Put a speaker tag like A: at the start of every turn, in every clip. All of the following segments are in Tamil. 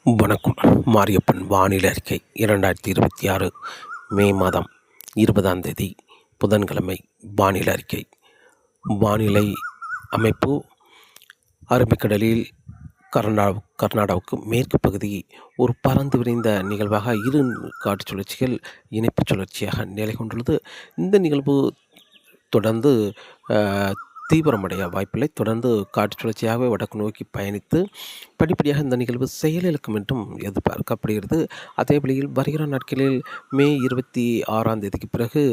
A: வணக்கம். மாரியப்பன் வானிலை அறிக்கை 2026 மே மாதம் 20ஆம் தேதி புதன்கிழமை. வானிலை அறிக்கை. வானிலை அமைப்பு: அரபிக்கடலில் கர்நாடகாவுக்கு மேற்கு பகுதி ஒரு பறந்து விரிந்த நிகழ்வாக இரு காற்று சுழற்சிகள் இணைப்பு சுழற்சியாக நிலை கொண்டுள்ளது. இந்த நிகழ்வு தொடர்ந்து தீவிரமடைய வாய்ப்பில்லை. தொடர்ந்து காற்று சுழற்சியாகவே வடக்கு நோக்கி பயணித்து படிப்படியாக இந்த நிகழ்வு செயலிழக்கும் என்றும் எதிர்பார்க்கப்படுகிறது. அதே வழியில் வருகிற நாட்களில் மே 26ஆம் தேதிக்கு பிறகு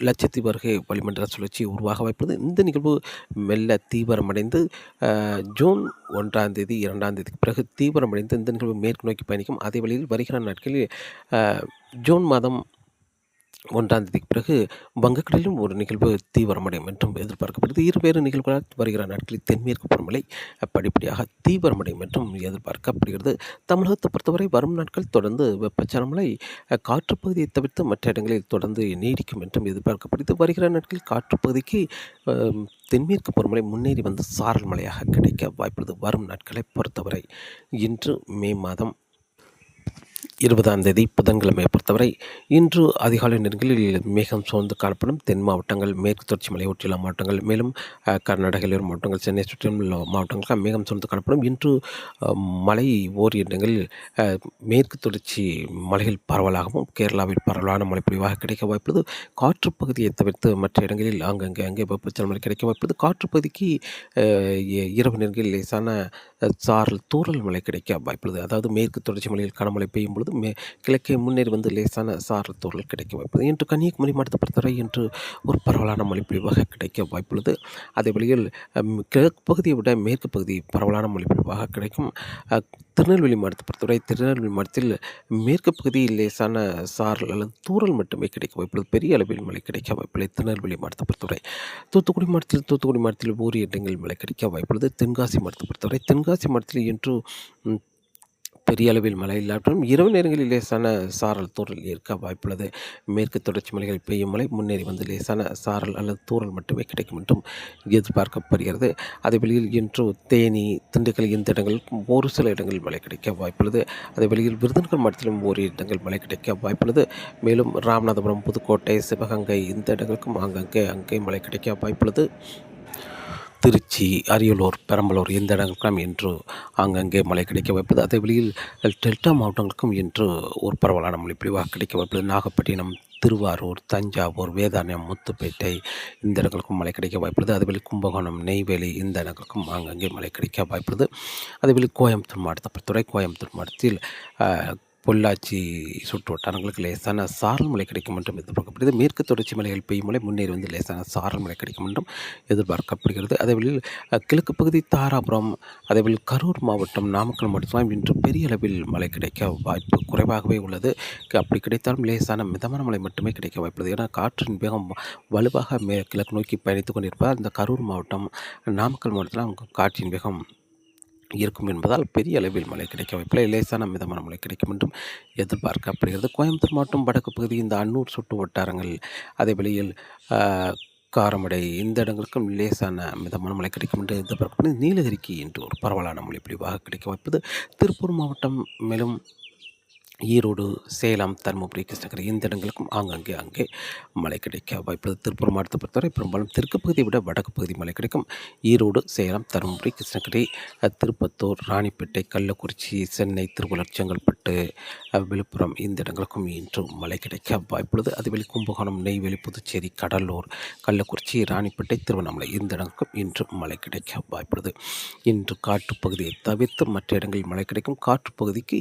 A: லட்சத்தீவு அருகே வளிமண்டல சுழற்சி உருவாக வாய்ப்புள்ளது. இந்த நிகழ்வு மெல்ல தீவிரமடைந்து ஜூன் 1ஆம் தேதி 2ஆம் தேதிக்கு பிறகு தீவிரமடைந்து இந்த நிகழ்வு மேற்கு நோக்கி பயணிக்கும். அதே வழியில் வருகிற நாட்களில் ஜூன் மாதம் 1ஆம் தேதிக்கு பிறகு வங்கக்கடலிலும் ஒரு நிகழ்வு தீவிரமடையும் என்றும் எதிர்பார்க்கப்படுகிறது. இருவேறு நிகழ்வுகளால் வருகிற நாட்களில் தென்மேற்கு பருவமழை படிப்படியாக தீவிரமடையும் என்றும் எதிர்பார்க்கப்படுகிறது. தமிழகத்தை பொறுத்தவரை வரும் நாட்கள் தொடர்ந்து வெப்பச்சலன மழை காற்றுப்பகுதியை தவிர்த்து மற்ற இடங்களில் தொடர்ந்து நீடிக்கும் என்றும் எதிர்பார்க்கப்படுகிறது. வருகிற நாட்களில் காற்றுப்பகுதிக்கு தென்மேற்கு பருவமழை முன்னேறி வந்து சாரல் மழையாக கிடைக்க வாய்ப்புள்ளது. வரும் நாட்களை பொறுத்தவரை இன்று மே மாதம் 20ஆம் தேதி புதன்கிழமையை பொறுத்தவரை இன்று அதிகாலை நேரங்களில் மேகம் சூழ்ந்து காணப்படும். தென் மாவட்டங்கள், மேற்கு தொடர்ச்சி மலை ஒட்டியுள்ள மாவட்டங்கள், மேலும் கர்நாடகாவில் மாவட்டங்கள், சென்னை சுற்றியுள்ள மாவட்டங்களுக்கு மேகம் சூழ்ந்து காணப்படும். இன்று மழை ஓரிரு இடங்களில் மேற்கு தொடர்ச்சி மலைகள் பரவலாகவும் கேரளாவில் பரவலான மழை பொழிவாக கிடைக்க வாய்ப்புள்ளது. காற்று பகுதியை தவிர்த்து மற்ற இடங்களில் அங்கே வெப்பச்சலன மழை கிடைக்க வாய்ப்புள்ளது. காற்று பகுதிக்கு இரவு நேரங்களில் லேசான சாரல் தூறல் மழை கிடைக்க வாய்ப்புள்ளது. அதாவது மேற்கு தொடர்ச்சி மலையில் கனமழை பெய்யும் பொழுது கிழக்கே முன்னேறி வந்து லேசான சாரல் தூறல் கிடைக்க வாய்ப்புள்ளது. இன்று கன்னியாகுமரி மாவட்டத்தை பொறுத்தவரை இன்று ஒரு பரவலான மழை பொழிவாக கிடைக்க வாய்ப்புள்ளது. அதே வழியில் கிழக்கு பகுதியை விட மேற்கு பகுதி பரவலான மழை பொழிவாக கிடைக்கும். திருநெல்வேலி மாவட்டத்தை பொறுத்தவரை திருநெல்வேலி மாவட்டத்தில் மேற்கு பகுதியில் லேசான சாரல் அல்லது தூறல் மட்டுமே கிடைக்க வாய்ப்புள்ளது. பெரிய அளவில் மழை கிடைக்க வாய்ப்பில்லை திருநெல்வேலி மாவட்டத்தை பொறுத்தவரை. தூத்துக்குடி மாவட்டத்தில் ஓரிரு இடங்களில் மழை கிடைக்க வாய்ப்புள்ளது. தென்காசி மாவட்டத்தை பொறுத்தவரை தென்காசி மாவட்டத்தில் இன்று பெரிய அளவில் மழை இல்லாட்டாலும் இரவு நேரங்களில் லேசான சாரல் தூறல் இருக்க வாய்ப்புள்ளது. மேற்கு தொடர்ச்சி மலைகள் பெய்யும் மழை முன்னேறி வந்து லேசான சாரல் அல்லது தூறல் மட்டுமே கிடைக்கும் என்றும் எதிர்பார்க்கப்படுகிறது. அதே வழியில் இன்று தேனி, திண்டுக்கல் இந்த இடங்களில் ஒரு சில இடங்களில் மழை கிடைக்க வாய்ப்புள்ளது. அதே வழியில் விருதுநகர் மாவட்டத்திலும் ஓரிரு இடங்கள் மழை கிடைக்க வாய்ப்புள்ளது. மேலும் ராமநாதபுரம், புதுக்கோட்டை, சிவகங்கை இந்த இடங்களுக்கும் அங்கே மழை கிடைக்க வாய்ப்புள்ளது. திருச்சி, அரியலூர், பெரம்பலூர் இந்த இடங்களுக்கும் இன்று அங்கங்கே மழை கிடைக்க வாய்ப்புள்ளது. அதே வழியில் டெல்டா மாவட்டங்களுக்கும் இன்று ஒரு பரவலான மழை பொழிவாக கிடைக்க வாய்ப்புள்ளது. நாகப்பட்டினம், திருவாரூர், தஞ்சாவூர், வேதாரண்யம், முத்துப்பேட்டை இந்த இடங்களுக்கும் மழை கிடைக்க வாய்ப்புள்ளது. அதேபோல் கும்பகோணம், நெய்வேலி இந்த இடங்களுக்கும் அங்கங்கே மழை கிடைக்க வாய்ப்புள்ளது. அதேபோல் கோயம்புத்தூர் மாவட்டத்தை பொறுத்தவரை கோயம்புத்தூர் மாவட்டத்தில் பொள்ளாச்சி சுற்று வட்டாரங்களுக்கு லேசான சாரல் மழை கிடைக்கும் என்றும் எதிர்பார்க்கப்படுகிறது. மேற்கு தொடர்ச்சி மலைகள் பெய்யும் மழை முன்னேறி வந்து லேசான சாரல் மழை கிடைக்கும் என்றும் எதிர்பார்க்கப்படுகிறது. அதேவேளையில் கிழக்கு பகுதி தாராபுரம், அதேபோல் கரூர் மாவட்டம், நாமக்கல் மாவட்டத்தில் இன்று பெரிய அளவில் மழை கிடைக்க வாய்ப்பு குறைவாகவே உள்ளது. அப்படி கிடைத்தாலும் லேசான மிதமான மழை மட்டுமே கிடைக்க வாய்ப்புள்ளது. ஏன்னா காற்றின் வேகம் வலுவாக கிழக்கு நோக்கி பயணித்துக் கொண்டிருப்பதால் இந்த கரூர் மாவட்டம், நாமக்கல் மாவட்டத்தில் காற்றின் வேகம் இருக்கும் என்பதால் பெரிய அளவில் மழை கிடைக்க வாய்ப்பில்லை. லேசான மிதமான மழை கிடைக்கும் என்றும் எதிர்பார்க்கப்படுகிறது. கோயம்புத்தூர் மாவட்டம் வடக்கு பகுதி இந்த அன்னூர் சுற்று வட்டாரங்கள், அதே வழியில் காரமடை இந்த இடங்களுக்கும் லேசான மிதமான மழை கிடைக்கும் என்று எதிர்பார்க்கப்படுகிறது. நீலகிரிக்கு இன்று ஒரு பரவலான மழை பொழிவாக கிடைக்க வாய்ப்பது. திருப்பூர் மாவட்டம், மேலும் ஈரோடு, சேலம், தருமபுரி, கிருஷ்ணகிரி இந்த இடங்களுக்கும் அங்கே மழை கிடைக்க வாய்ப்புள்ளது. திருப்பூர் மாவட்டத்தை பொறுத்தவரை பெரும்பாலும் தெற்கு பகுதியை விட வடக்கு பகுதி மழை கிடைக்கும். ஈரோடு, சேலம், தருமபுரி, கிருஷ்ணகிரி, திருப்பத்தூர், ராணிப்பேட்டை, கள்ளக்குறிச்சி, சென்னை, திருவள்ளூர், செங்கல்பட்டு, விழுப்புரம் இந்த இடங்களுக்கும் இன்று மழை கிடைக்க வாய்ப்புள்ளது. அதுவெளி கும்பகோணம், நெய்வேலி, புதுச்சேரி, கடலூர், கள்ளக்குறிச்சி, ராணிப்பேட்டை, திருவண்ணாமலை இந்த இடங்களுக்கும் இன்று மழை கிடைக்க வாய்ப்புள்ளது. இன்று காற்றுப்பகுதியை தவிர்த்து மற்ற இடங்களில் மழை கிடைக்கும். காற்றுப்பகுதிக்கு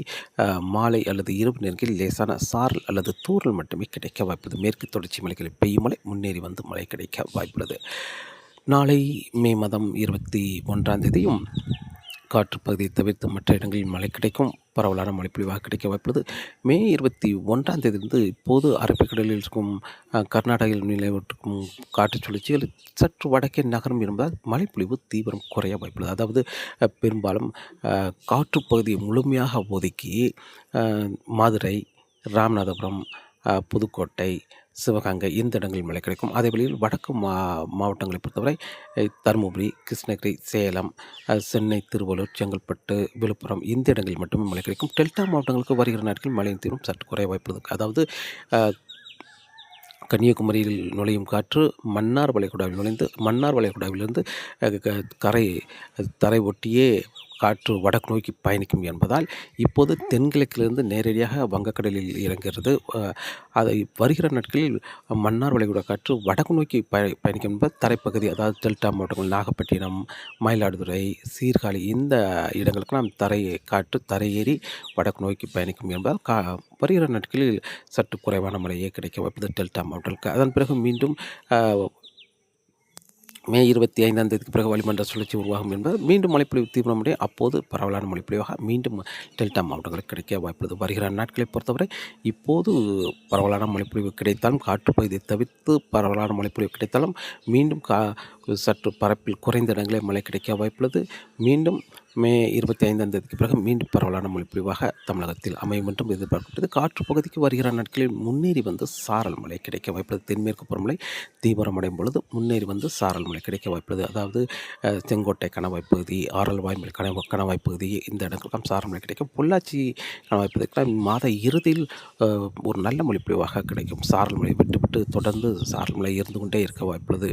A: மாலை அல்லது இரவு நேரங்களில் லேசான சாரல் அல்லது தூறல் மட்டுமே கிடைக்க வாய்ப்புள்ளது. மேற்கு தொடர்ச்சி மலைகளில் பெய்யும் மழை முன்னேறி வந்து மழை கிடைக்க வாய்ப்புள்ளது. நாளை மே மாதம் 21ஆம் தேதியும் காற்றுப்பகுதியை தவிர்த்து மற்ற இடங்களில் மழை கிடைக்கும். பரவலான மழை பொழிவாக கிடைக்க வாய்ப்புள்ளது. மே 21ஆம் தேதியிலிருந்து இப்போது அரபிக்கடலில் இருக்கும் கர்நாடகாவில் நிலவற்றும் காற்று சுழற்சிகள் சற்று வடக்கே நகரம் என்பதால் மழைப்பொழிவு தீவிரம் குறைய வாய்ப்புள்ளது. அதாவது பெரும்பாலும் காற்றுப்பகுதியை முழுமையாக ஒதுக்கி மதுரை, ராமநாதபுரம், புதுக்கோட்டை, சிவகங்கை இந்த இடங்களில் மழை கிடைக்கும். அதேவேளையில் வடக்கு மாவட்டங்களை பொறுத்தவரை தருமபுரி, கிருஷ்ணகிரி, சேலம், சென்னை, திருவள்ளூர், செங்கல்பட்டு, விழுப்புரம் இந்த இடங்களில் மட்டுமே மழை கிடைக்கும். டெல்டா மாவட்டங்களுக்கு வருகிற நாட்களில் மழையின் தீவிரம் சற்று குறைய வாய்ப்புள்ளது. அதாவது கன்னியாகுமரியில் நுழையும் காற்று மன்னார் வளைகுடாவில் நுழைந்து மன்னார் வளைகுடாவிலிருந்து தரை ஒட்டியே காற்று வடக்கு நோக்கி பயணிக்கும் என்பதால் இப்போது தென்கிழக்கிலிருந்து நேரடியாக வங்கக்கடலில் இறங்குகிறது. அதை வருகிற நாட்களில் மன்னார் வளைகுடா காற்று வடக்கு நோக்கி பயணிக்கும் என்பது தரைப்பகுதி, அதாவது டெல்டா மாவட்டங்கள் நாகப்பட்டினம், மயிலாடுதுறை, சீர்காழி இந்த இடங்களுக்கெல்லாம் காற்று தரையேறி வடக்கு நோக்கி பயணிக்கும் என்பதால் வருகிற நாட்களில் சற்று குறைவான மழையே கிடைக்க வாய்ப்பது டெல்டா மாவட்டங்களுக்கு. அதன் பிறகு மீண்டும் மே 25 பிறகு வளிமண்டல சுழற்சி உருவாகும் என்பது மீண்டும் மழைப்பொழிவு தீவிரமடையும். அப்போது பரவலான மழைப்பொழிவாக மீண்டும் டெல்டா மாவட்டங்களுக்கு கிடைக்க வாய்ப்புள்ளது. வருகிற நாட்களை பொறுத்தவரை இப்போது பரவலான மழைப்பொழிவு கிடைத்தாலும் காற்றுப்பகுதியை தவிர்த்து பரவலான மழைப்பொழிவு கிடைத்தாலும் மீண்டும் சற்று பரப்பில் குறைந்த இடங்களே மழை கிடைக்க வாய்ப்புள்ளது. மீண்டும் மே 25 பிறகு மீண்டும் பரவலான மழைப்பொழிவாக தமிழகத்தில் அமையும் என்றும் எதிர்பார்க்கப்பட்டது. காற்று பகுதிக்கு வருகிற நாட்களில் முன்னேறி வந்து சாரல் மழை கிடைக்க வாய்ப்புள்ளது. தென்மேற்கு பருவமழை தீவிரமடையும் பொழுது முன்னேறி வந்து சாரல் மழை கிடைக்க வாய்ப்புள்ளது. அதாவது செங்கோட்டை கணவாய் பகுதி, ஆரல் வாய்மொழி கணவாய் பகுதி இந்த இடங்களுக்கும் சாரல் மழை கிடைக்கும். பொள்ளாச்சி கணவாய் பகுதிக்கெல்லாம் மாத இறுதியில் ஒரு நல்ல மழைப்பொழிவாக கிடைக்கும். சாரல் மழை விட்டு தொடர்ந்து சாரல் மழை இருந்து கொண்டே இருக்க வாய்ப்புள்ளது.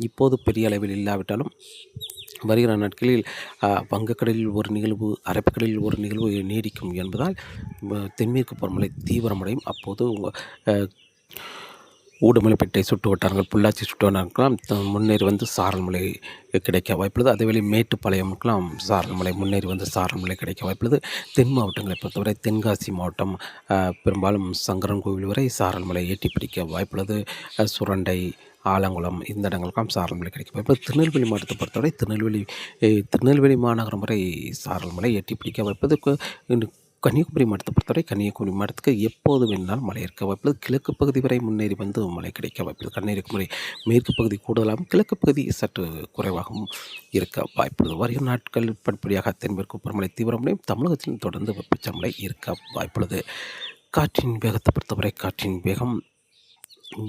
A: இப்போது பெரிய அளவில் இல்லாவிட்டாலும் வருகிற நாட்களில் வங்கக்கடலில் ஒரு நிகழ்வு, அரபிக்கடலில் ஒரு நிகழ்வு நீடிக்கும் என்பதால் தென்மேற்கு பருவமழை தீவிரமடையும். அப்போது உடுமலைப்பேட்டை சுற்று வட்டாரங்கள், பொள்ளாச்சி சுற்று வட்டாரங்களுக்கெல்லாம் முன்னேறி வந்து சாரல் மழை கிடைக்க வாய்ப்புள்ளது. அதேவேளை மேட்டுப்பாளையமுக்கெல்லாம் சாரல் மழை முன்னேறி வந்து சாரல் மழை கிடைக்க வாய்ப்புள்ளது. தென் மாவட்டங்களை பொறுத்தவரை தென்காசி மாவட்டம் பெரும்பாலும் சங்கரன்கோவில் வரை சாரல் மழை எட்டி பிடிக்க வாய்ப்புள்ளது. சுரண்டை, ஆலங்குளம் இந்த இடங்களுக்கெல்லாம் சாரல் மழை கிடைக்கும். இப்போ திருநெல்வேலி மாவட்டத்தை பொறுத்தவரை திருநெல்வேலி மாநகரம் வரை சாரல் மழை எட்டி பிடிக்க வாய்ப்பது. கன்னியாகுமரி மாவட்டத்தை பொறுத்தவரை கன்னியாகுமரி மாவட்டத்துக்கு எப்போது வேணாலும் மழை இருக்க வாய்ப்புள்ளது. கிழக்கு பகுதி வரை முன்னேறி வந்து மழை கிடைக்க வாய்ப்புள்ளது. கன்னியாகுமரி மேற்கு பகுதி கூடுதலாகவும் கிழக்கு பகுதி சற்று குறைவாகவும் இருக்க வாய்ப்புள்ளது. வருகிற நாட்கள் படிப்படியாக தென்மேற்கு பருவமழை தீவிரமடையும். தமிழகத்தில் தொடர்ந்து வெப்பச்சமழை இருக்க வாய்ப்புள்ளது. காற்றின் வேகத்தை பொறுத்தவரை காற்றின் வேகம்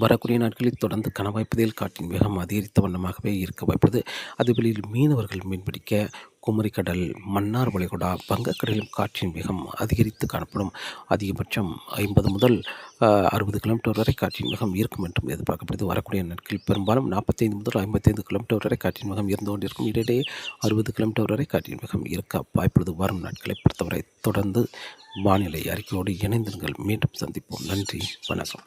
A: வரக்கூடிய நாட்களில் தொடர்ந்து கணவாய் பகுதியில் காற்றின் வேகம் அதிகரித்த வண்ணமாகவே இருக்க வாய்ப்புள்ளது. அதுவெளியில் மீனவர்கள் மீன்பிடிக்க குமரிக்கடல், மன்னார் வளைகுடா, வங்கக்கடலிலும் காற்றின் வேகம் அதிகரித்து காணப்படும். அதிகபட்சம் 50 முதல் 60 கிலோமீட்டர் வரை காற்றின் வேகம் இருக்கும் என்றும் எதிர்பார்க்கப்படுது. வரக்கூடிய நாட்களில் பெரும்பாலும் 45 முதல் 55 கிலோமீட்டர் வரை காற்றின் வேகம் இருந்து கொண்டிருக்கும். இடையிடையே 60 கிலோமீட்டர் வரை காற்றின் வேகம் இருக்க வாய்ப்புள்ளது. வரும் நாட்களை பொறுத்தவரை தொடர்ந்து வானிலை அறிக்கையோடு இணைந்திருங்கள். மீண்டும் சந்திப்போம். நன்றி, வணக்கம்.